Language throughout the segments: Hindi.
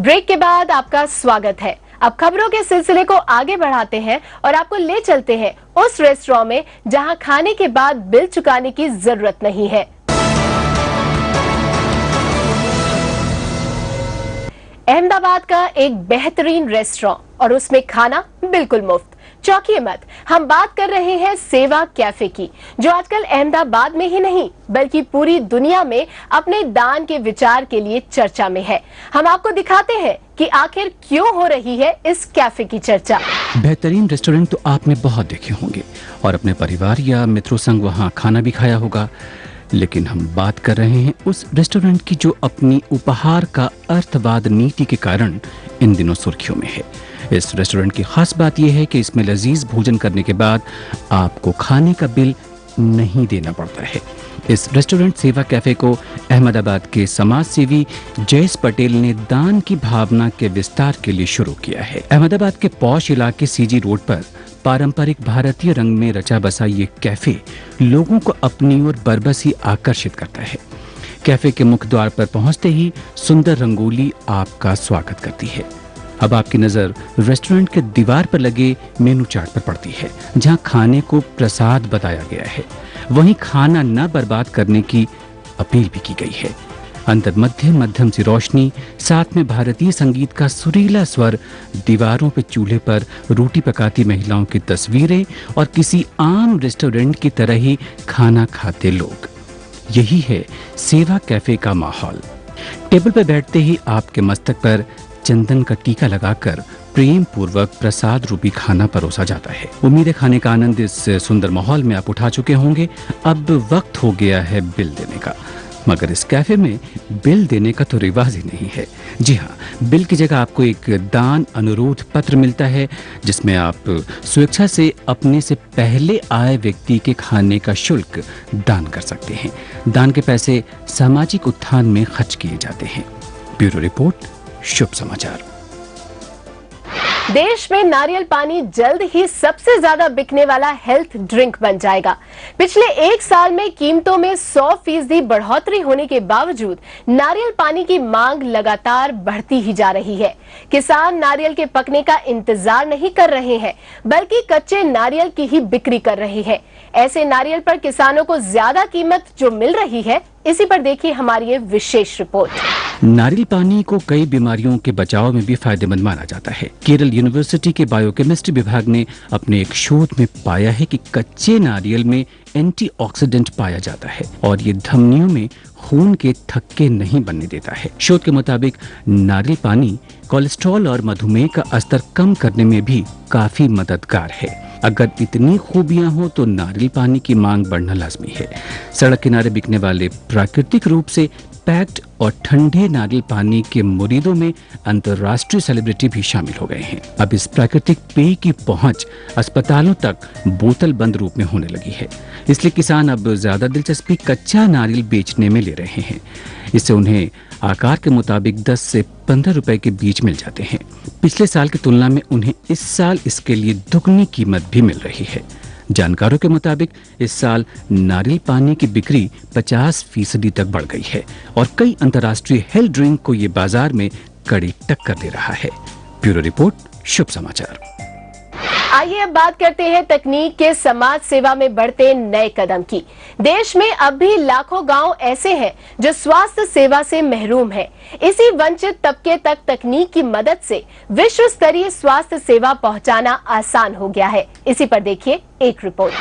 ब्रेक के बाद आपका स्वागत है। अब खबरों के सिलसिले को आगे बढ़ाते हैं और आपको ले चलते हैं उस रेस्टोरेंट में जहां खाने के बाद बिल चुकाने की जरूरत नहीं है। अहमदाबाद का एक बेहतरीन रेस्टोरेंट और उसमें खाना बिल्कुल मुफ्त। चौंकिए मत, हम बात कर रहे हैं सेवा कैफे की, जो आजकल अहमदाबाद में ही नहीं बल्कि पूरी दुनिया में अपने दान के विचार के लिए चर्चा में है। हम आपको दिखाते हैं कि आखिर क्यों हो रही है इस कैफे की चर्चा। बेहतरीन रेस्टोरेंट तो आपने बहुत देखे होंगे और अपने परिवार या मित्रों संग वहाँ खाना भी खाया होगा, लेकिन हम बात कर रहे हैं उस रेस्टोरेंट की जो अपनी उपहार का अर्थवाद नीति के कारण इन दिनों सुर्खियों में है। इस रेस्टोरेंट की खास बात यह है कि इसमें लजीज भोजन करने के बाद आपको खाने का बिल नहीं देना पड़ता है। इस रेस्टोरेंट सेवा कैफे को अहमदाबाद के समाज सेवी जयेश पटेल ने दान की भावना के विस्तार के लिए शुरू किया है। अहमदाबाद के पौश इलाके सीजी रोड पर पारंपरिक भारतीय रंग में रचा बसा ये कैफे लोगों को अपनी ओर बरबस ही आकर्षित करता है। कैफे के मुख्य द्वार पर पहुंचते ही सुंदर रंगोली आपका स्वागत करती है। अब आपकी नजर रेस्टोरेंट के दीवार पर लगे मेनू चार्ट पर पड़ती है, जहां खाने को प्रसाद बताया गया है। वहीं खाना न बर्बाद करने की अपील भी की गई है। अंदर मध्यम सी रोशनी, साथ में भारतीय संगीत का सुरीला स्वर, दीवारों पे चूल्हे पर रोटी पकाती महिलाओं की तस्वीरें और किसी आम रेस्टोरेंट की तरह ही खाना खाते लोग। यही है सेवा कैफे का माहौल। टेबल पर बैठते ही आपके मस्तक पर चंदन का टीका लगाकर प्रेम पूर्वक प्रसाद रूपी खाना परोसा जाता है। उम्मीद है खाने का आनंद इस सुंदर माहौल में आप उठा चुके होंगे। अब वक्त हो गया है बिल देने का, मगर इस कैफे में बिल देने का तो रिवाज ही नहीं है। जी हाँ, बिल की जगह आपको एक दान अनुरोध पत्र मिलता है, जिसमें आप स्वेच्छा से अपने से पहले आए व्यक्ति के खाने का शुल्क दान कर सकते हैं। दान के पैसे सामाजिक उत्थान में खर्च किए जाते हैं। ब्यूरो रिपोर्ट, शुभ समाचार। देश में नारियल पानी जल्द ही सबसे ज्यादा बिकने वाला हेल्थ ड्रिंक बन जाएगा। पिछले एक साल में कीमतों में 100% बढ़ोतरी होने के बावजूद नारियल पानी की मांग लगातार बढ़ती ही जा रही है। किसान नारियल के पकने का इंतजार नहीं कर रहे हैं, बल्कि कच्चे नारियल की ही बिक्री कर रहे हैं। ऐसे नारियल पर किसानों को ज्यादा कीमत जो मिल रही है, इसी पर देखिए हमारी ये विशेष रिपोर्ट। नारियल पानी को कई बीमारियों के बचाव में भी फायदेमंद माना जाता है। केरल यूनिवर्सिटी के बायोकेमिस्ट्री विभाग ने अपने एक शोध में पाया है कि कच्चे नारियल में एंटीऑक्सीडेंट पाया जाता है और ये धमनियों में खून के थक्के नहीं बनने देता है। शोध के मुताबिक नारियल पानी कोलेस्ट्रॉल और मधुमेह का स्तर कम करने में भी काफी मददगार है। अगर इतनी खूबियां हो तो नारियल पानी की मांग बढ़ना लाजमी है। सड़क किनारे बिकने वाले प्राकृतिक रूप से पैक्ड और ठंडे नारियल पानी के मुरीदों में अंतर्राष्ट्रीय सेलिब्रिटी भी शामिल हो गए हैं। अब इस प्राकृतिक पेय की पहुंच अस्पतालों तक बोतल बंद रूप में होने लगी है। इसलिए किसान अब ज्यादा दिलचस्पी कच्चा नारियल बेचने में ले रहे हैं। इससे उन्हें आकार के मुताबिक 10 से 15 रुपए के बीच मिल जाते हैं। पिछले साल की तुलना में उन्हें इस साल इसके लिए दुगनी कीमत भी मिल रही है। जानकारों के मुताबिक इस साल नारियल पानी की बिक्री 50% तक बढ़ गई है और कई अंतर्राष्ट्रीय हेल्थ ड्रिंक को ये बाजार में कड़ी टक्कर दे रहा है। ब्यूरो रिपोर्ट, शुभ समाचार। आइए अब बात करते हैं तकनीक के समाज सेवा में बढ़ते नए कदम की। देश में अब भी लाखों गांव ऐसे हैं जो स्वास्थ्य सेवा से महरूम हैं। इसी वंचित तबके तक तकनीक की मदद से विश्व स्तरीय स्वास्थ्य सेवा पहुंचाना आसान हो गया है। इसी पर देखिए एक रिपोर्ट।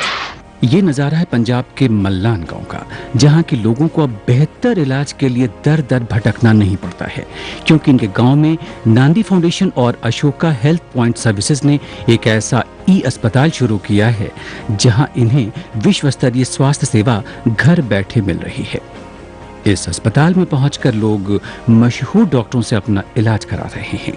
ये नजारा है पंजाब के मल्लान गांव का, जहां के लोगों को अब बेहतर इलाज के लिए दर दर भटकना नहीं पड़ता है, क्योंकि इनके गांव में नांदी फाउंडेशन और अशोका हेल्थ पॉइंट सर्विसेज ने एक ऐसा अस्पताल शुरू किया है जहां इन्हें विश्व स्तरीय स्वास्थ्य सेवा घर बैठे मिल रही है। इस अस्पताल में पहुंचकर लोग मशहूर डॉक्टरों से अपना इलाज करा रहे हैं।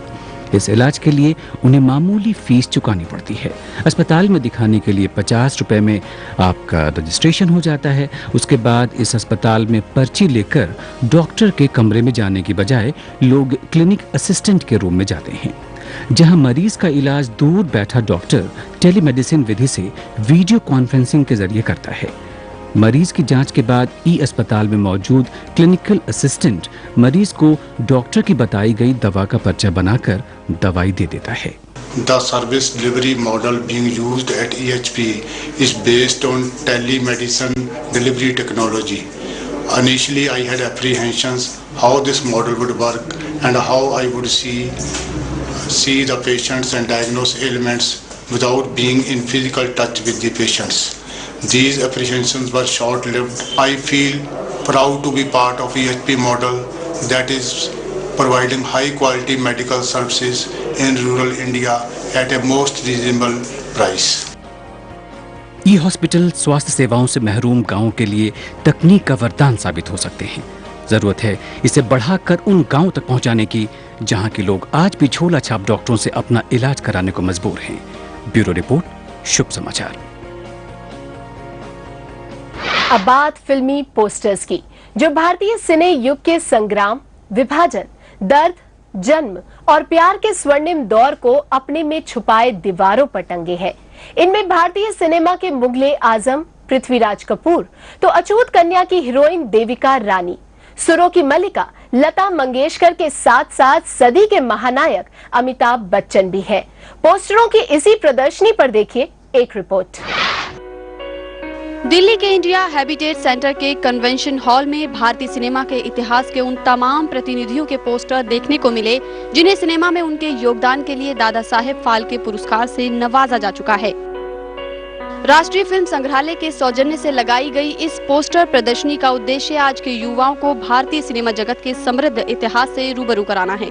इस इलाज के लिए उन्हें मामूली फीस चुकानी पड़ती है। अस्पताल में दिखाने के लिए 50 रुपए में आपका रजिस्ट्रेशन हो जाता है। उसके बाद इस अस्पताल में पर्ची लेकर डॉक्टर के कमरे में जाने की बजाय लोग क्लिनिक असिस्टेंट के रूम में जाते हैं, जहां मरीज का इलाज दूर बैठा डॉक्टर टेलीमेडिसिन विधि से वीडियो कॉन्फ्रेंसिंग के जरिए करता है। मरीज की जांच के बाद अस्पताल में मौजूद क्लिनिकल असिस्टेंट मरीज को डॉक्टर की बताई गई दवा का पर्चा बनाकर दवाई दे देता है। The service delivery model being used at EHP is based on telemedicine delivery technology. Initially, I had apprehensions how this model would work and how I would see the patients and diagnose ailments without being in physical touch with the patients. These apprehensions were short-lived. I feel proud to be part of EHP model that is providing high-quality medical services in rural India at a most reasonable price. Hospital स्वास्थ्य सेवाओं से महरूम गांवों के लिए तकनीक का वरदान साबित हो सकते हैं। जरूरत है इसे बढ़ाकर उन गांवों तक पहुंचाने की जहां के लोग आज भी झोला छाप डॉक्टरों से अपना इलाज कराने को मजबूर हैं। ब्यूरो रिपोर्ट, शुभ समाचार। अब बात फिल्मी पोस्टर्स की, जो भारतीय सिने युग के संग्राम, विभाजन, दर्द, जन्म और प्यार के स्वर्णिम दौर को अपने में छुपाए दीवारों पर टंगे हैं। इनमें भारतीय सिनेमा के मुगले आजम पृथ्वीराज कपूर तो अछूत कन्या की हीरोइन देविका रानी, सुरों की मल्लिका लता मंगेशकर के साथ साथ सदी के महानायक अमिताभ बच्चन भी हैं। पोस्टरों की इसी प्रदर्शनी पर देखिए एक रिपोर्ट। दिल्ली के इंडिया हैबिटेट सेंटर के कन्वेंशन हॉल में भारतीय सिनेमा के इतिहास के उन तमाम प्रतिनिधियों के पोस्टर देखने को मिले जिन्हें सिनेमा में उनके योगदान के लिए दादा साहेब फाल्के पुरस्कार से नवाजा जा चुका है। राष्ट्रीय फिल्म संग्रहालय के सौजन्य से लगाई गई इस पोस्टर प्रदर्शनी का उद्देश्य आज के युवाओं को भारतीय सिनेमा जगत के समृद्ध इतिहास से रूबरू कराना है।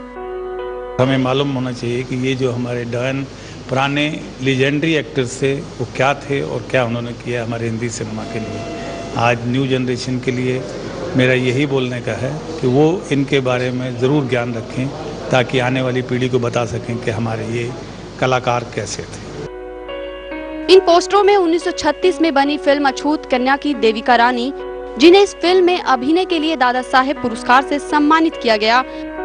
हमें मालूम होना चाहिए कि ये जो हमारे डॉन पुराने लीजेंडरी एक्टर्स थे वो क्या थे और क्या उन्होंने किया हमारे हिंदी सिनेमा के लिए। आज न्यू जनरेशन के लिए मेरा यही बोलने का है कि वो इनके बारे में ज़रूर ज्ञान रखें ताकि आने वाली पीढ़ी को बता सकें कि हमारे ये कलाकार कैसे थे। इन पोस्टरों में 1936 में बनी फिल्म अछूत कन्या की देविका रानी, जिन्हें इस फिल्म में अभिनय के लिए दादा साहेब पुरस्कार से सम्मानित किया गया,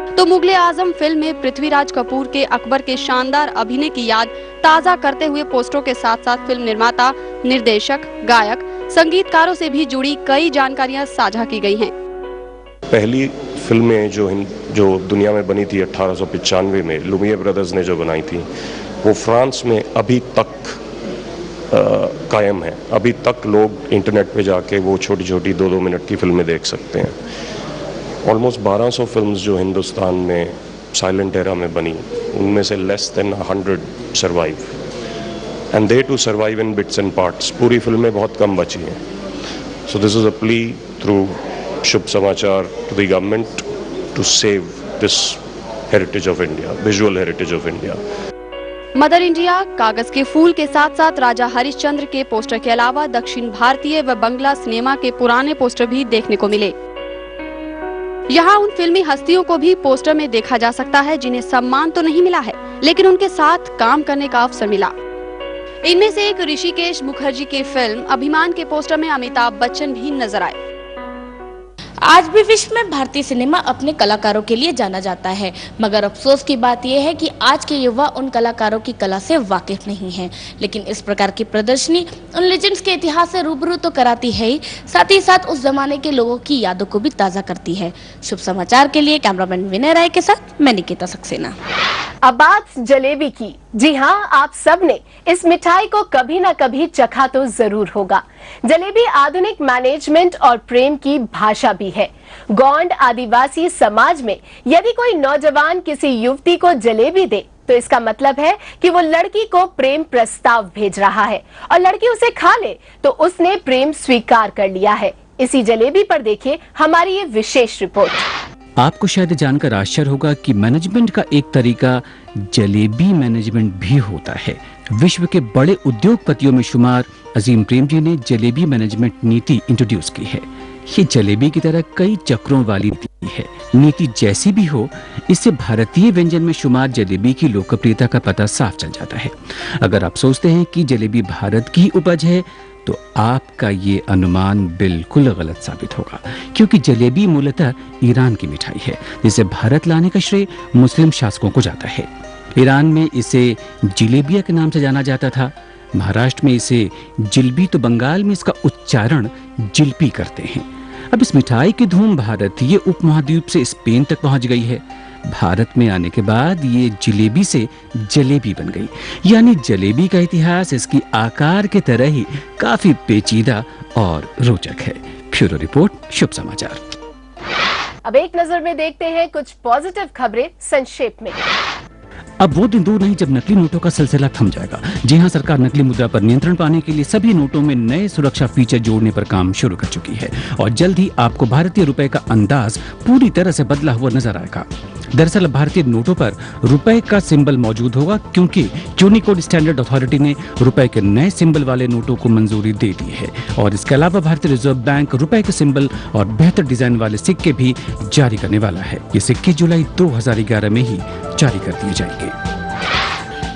तो मुगले आजम फिल्म में पृथ्वीराज कपूर के अकबर के शानदार अभिनय की याद ताज़ा करते हुए पोस्टरों के साथ साथ फिल्म निर्माता, निर्देशक, गायक, संगीतकारों से भी जुड़ी कई जानकारियां साझा की गई हैं। पहली फिल्में जो दुनिया में बनी थी 1895 में लुमियर ब्रदर्स ने जो बनाई थी, वो फ्रांस में अभी तक कायम है। अभी तक लोग इंटरनेट पे जाके वो छोटी छोटी 2-2 मिनट की फिल्में देख सकते हैं। ऑलमोस्ट 1200 फिल्म्स जो हिंदुस्तान में साइलेंट एरा में बनी, उनमें से less than 100 survive and they to survive in bits and parts. पूरी फिल्में बहुत कम बची हैं। So this is a plea through Shubh Samachar to the government to save this heritage of India, visual heritage of India. Mother India, Kaagaz ke फूल के साथ साथ राजा हरिश्चंद्र के पोस्टर के अलावा दक्षिण भारतीय व बंगला सिनेमा के पुराने पोस्टर भी देखने को मिले। यहाँ उन फिल्मी हस्तियों को भी पोस्टर में देखा जा सकता है जिन्हें सम्मान तो नहीं मिला है, लेकिन उनके साथ काम करने का अवसर मिला। इनमें से एक ऋषिकेश मुखर्जी की फिल्म अभिमान के पोस्टर में अमिताभ बच्चन भी नजर आए। आज भी विश्व में भारतीय सिनेमा अपने कलाकारों के लिए जाना जाता है, मगर अफसोस की बात यह है कि आज के युवा उन कलाकारों की कला से वाकिफ नहीं हैं। लेकिन इस प्रकार की प्रदर्शनी उन लेजेंड्स के इतिहास से रूबरू तो कराती है ही, साथ ही साथ उस जमाने के लोगों की यादों को भी ताज़ा करती है। शुभ समाचार के लिए कैमरामैन विनय राय के साथ मैं निकिता सक्सेना। अब बात जलेबी की। जी हाँ, आप सब ने इस मिठाई को कभी ना कभी चखा तो जरूर होगा। जलेबी आधुनिक मैनेजमेंट और प्रेम की भाषा भी है। गौंड आदिवासी समाज में यदि कोई नौजवान किसी युवती को जलेबी दे तो इसका मतलब है कि वो लड़की को प्रेम प्रस्ताव भेज रहा है, और लड़की उसे खा ले तो उसने प्रेम स्वीकार कर लिया है। इसी जलेबी पर देखिए हमारी ये विशेष रिपोर्ट। आपको शायद जानकर आश्चर्य होगा कि मैनेजमेंट का एक तरीका जलेबी मैनेजमेंट भी होता है। विश्व के बड़े उद्योगपतियों में शुमार अजीम प्रेमजी ने जलेबी मैनेजमेंट नीति इंट्रोड्यूस की है। ये जलेबी की तरह कई चक्रों वाली नीति है। नीति जैसी भी हो, इससे भारतीय व्यंजन में शुमार जलेबी की लोकप्रियता का पता साफ चल जाता है। अगर आप सोचते हैं कि जलेबी भारत की उपज है तो आपका ये अनुमान बिल्कुल गलत साबित होगा, क्योंकि जलेबी मूलतः ईरान की मिठाई है जिसे भारत लाने का श्रेय मुस्लिम शासकों को जाता है। ईरान में इसे जिलेबिया के नाम से जाना जाता था। महाराष्ट्र में इसे जिलबी तो बंगाल में इसका उच्चारण जिलपी करते हैं। अब इस मिठाई की धूम भारतीय उपमहाद्वीप से स्पेन तक पहुंच गई है। भारत में आने के बाद ये जिलेबी से जलेबी बन गई। यानी जलेबी का इतिहास इसकी आकार के तरह ही काफी पेचीदा और रोचक है। ब्यूरो रिपोर्ट, शुभ समाचार। अब एक नजर में देखते हैं कुछ पॉजिटिव खबरें संक्षेप में। अब वो दिन दूर नहीं जब नकली नोटों का सिलसिला थम जाएगा। जी हां, सरकार नकली मुद्रा पर नियंत्रण पाने के लिए सभी नोटों में नए सुरक्षा फीचर जोड़ने पर काम शुरू कर चुकी है और जल्द ही आपको भारतीय रुपए का अंदाज पूरी तरह से बदला हुआ नजर आएगा। दरअसल भारतीय नोटों पर रुपए का सिंबल मौजूद होगा क्योंकि यूनिकोड स्टैंडर्ड अथॉरिटी ने रुपए के नए सिंबल वाले नोटों को मंजूरी दे दी है और इसके अलावा भारतीय रिजर्व बैंक रुपए के सिंबल और बेहतर डिजाइन वाले सिक्के भी जारी करने वाला है। ये सिक्के जुलाई 2011 में ही जारी कर दिए जाएंगे।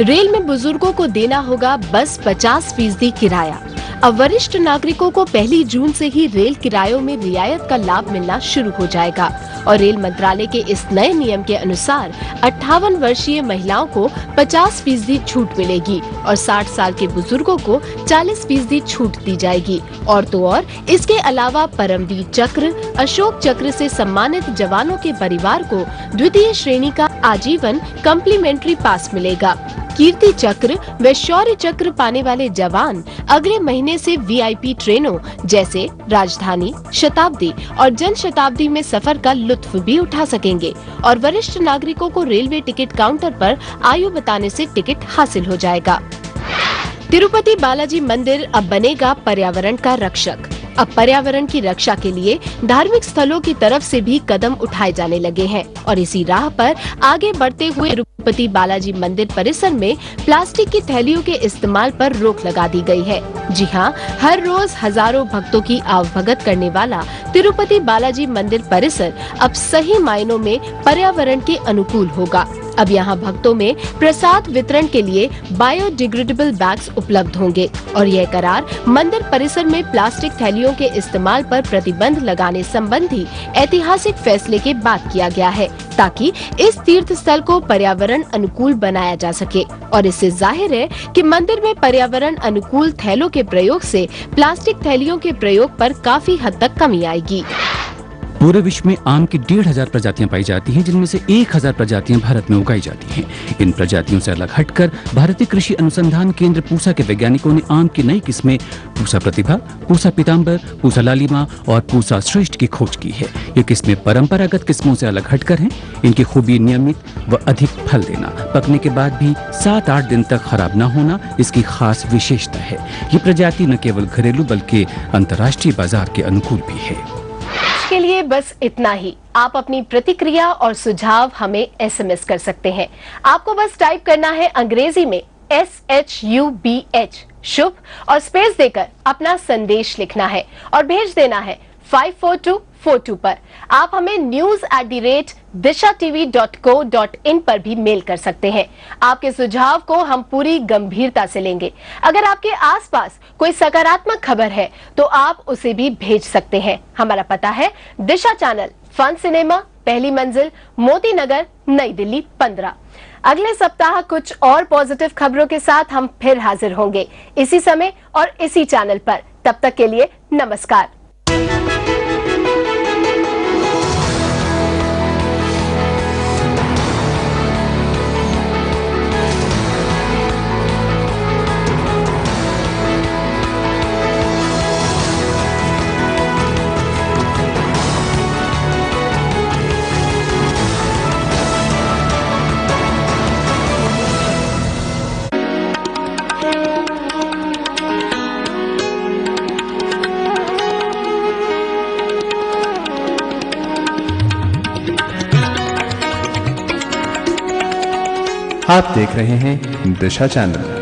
रेल में बुजुर्गों को देना होगा बस 50% किराया। अब वरिष्ठ नागरिकों को 1 जून से ही रेल किरायों में रियायत का लाभ मिलना शुरू हो जाएगा और रेल मंत्रालय के इस नए नियम के अनुसार 58 वर्षीय महिलाओं को 50% छूट मिलेगी और 60 साल के बुजुर्गों को 40% छूट दी जाएगी। और तो और इसके अलावा परमवीर चक्र, अशोक चक्र से सम्मानित जवानों के परिवार को द्वितीय श्रेणी का आजीवन कम्प्लीमेंट्री पास मिलेगा। कीर्ति चक्र व शौर्य चक्र पाने वाले जवान अगले महीने से वीआईपी ट्रेनों जैसे राजधानी, शताब्दी और जन शताब्दी में सफर का लुत्फ भी उठा सकेंगे और वरिष्ठ नागरिकों को रेलवे टिकट काउंटर पर आयु बताने से टिकट हासिल हो जाएगा। तिरुपति बालाजी मंदिर अब बनेगा पर्यावरण का रक्षक। अब पर्यावरण की रक्षा के लिए धार्मिक स्थलों की तरफ से भी कदम उठाए जाने लगे हैं और इसी राह पर आगे बढ़ते हुए तिरुपति बालाजी मंदिर परिसर में प्लास्टिक की थैलियों के इस्तेमाल पर रोक लगा दी गई है। जी हां, हर रोज हजारों भक्तों की आवभगत करने वाला तिरुपति बालाजी मंदिर परिसर अब सही मायनों में पर्यावरण के अनुकूल होगा। अब यहाँ भक्तों में प्रसाद वितरण के लिए बायोडिग्रेडेबल बैग्स उपलब्ध होंगे और यह करार मंदिर परिसर में प्लास्टिक थैलियों के इस्तेमाल पर प्रतिबंध लगाने संबंधी ऐतिहासिक फैसले के बाद किया गया है ताकि इस तीर्थ स्थल को पर्यावरण अनुकूल बनाया जा सके और इससे जाहिर है कि मंदिर में पर्यावरण अनुकूल थैलों के प्रयोग से प्लास्टिक थैलियों के प्रयोग पर काफी हद तक कमी आएगी। पूरे विश्व में आम की 1,500 प्रजातियां पाई जाती हैं, जिनमें से 1,000 प्रजातियां भारत में उगाई जाती हैं। इन प्रजातियों से अलग हटकर भारतीय कृषि अनुसंधान केंद्र पूसा के वैज्ञानिकों ने आम की नई किस्में पूसा प्रतिभा, पूसा पीताम्बर, पूसा लालिमा और पूसा श्रेष्ठ की खोज की है। ये किस्में परंपरागत किस्मों से अलग हटकर हैं। इनकी खूबी नियमित व अधिक फल देना, पकने के बाद भी 7-8 दिन तक खराब न होना इसकी खास विशेषता है। ये प्रजाति न केवल घरेलू बल्कि अंतर्राष्ट्रीय बाजार के अनुकूल भी है। के लिए बस इतना ही। आप अपनी प्रतिक्रिया और सुझाव हमें SMS कर सकते हैं। आपको बस टाइप करना है अंग्रेजी में SHUBH शुभ और स्पेस देकर अपना संदेश लिखना है और भेज देना है 54242 पर। आप हमें news@dishatv.co.in पर भी मेल कर सकते हैं। आपके सुझाव को हम पूरी गंभीरता से लेंगे। अगर आपके आसपास कोई सकारात्मक खबर है तो आप उसे भी भेज सकते हैं। हमारा पता है दिशा चैनल, फन सिनेमा, पहली मंजिल, मोती नगर, नई दिल्ली 15। अगले सप्ताह कुछ और पॉजिटिव खबरों के साथ हम फिर हाजिर होंगे इसी समय और इसी चैनल पर। तब तक के लिए नमस्कार। आप देख रहे हैं दिशा चैनल।